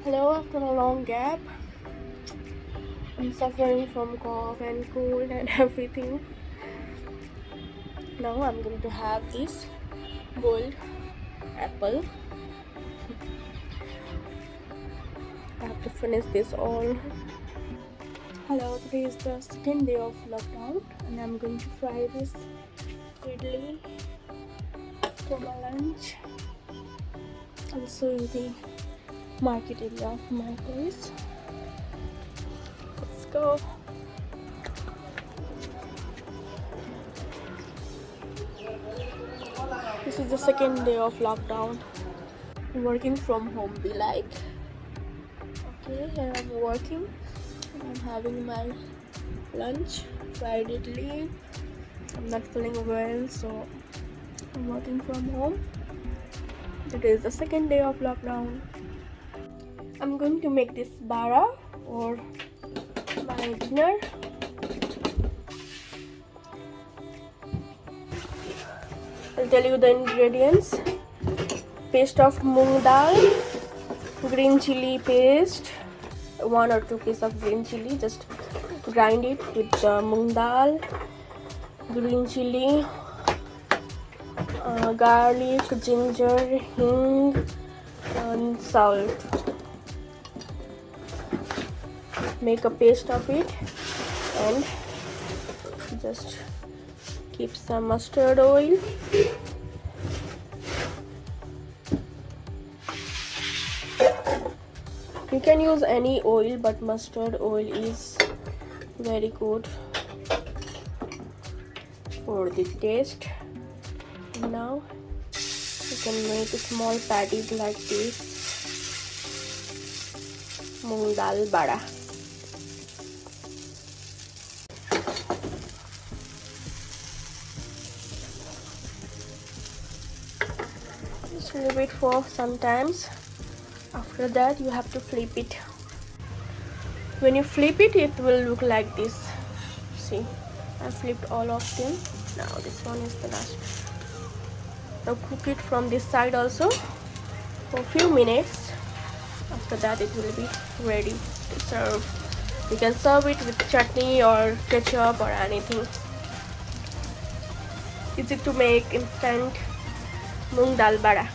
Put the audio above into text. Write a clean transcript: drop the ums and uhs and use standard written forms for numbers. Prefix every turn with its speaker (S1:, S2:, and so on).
S1: Hello, after a long gap, I'm suffering from cough and cold and everything. Now I'm going to have this boiled apple. I have to finish this all. Hello, today is the second day of lockdown and I'm going to fry this idli for my lunch. I'll show you the market area of my place. Let's go. This is the second day of lockdown. Working from home be like. Okay, here I'm working. I'm having my lunch, fried idli. I'm not feeling well, so I'm working from home. Today is the second day of lockdown. I'm going to make this bara for my dinner. I'll tell you the ingredients. Paste of moong dal, green chili paste, 1 or 2 pieces of green chili. Just grind it with the moong dal, green chili, garlic, ginger, hing, and salt. Make a paste of it and just keep some mustard oil. You can use any oil, but mustard oil is very good for the taste. Now you can make small patties like this moong dal bara. Just leave it for some times. After that you have to flip it. When you flip it, it will look like this. See, I flipped all of them. Now this one is the last. Now cook it from this side also for a few minutes. After that it will be ready to serve. You can serve it with chutney or ketchup or anything. Easy to make instant moong dal bara.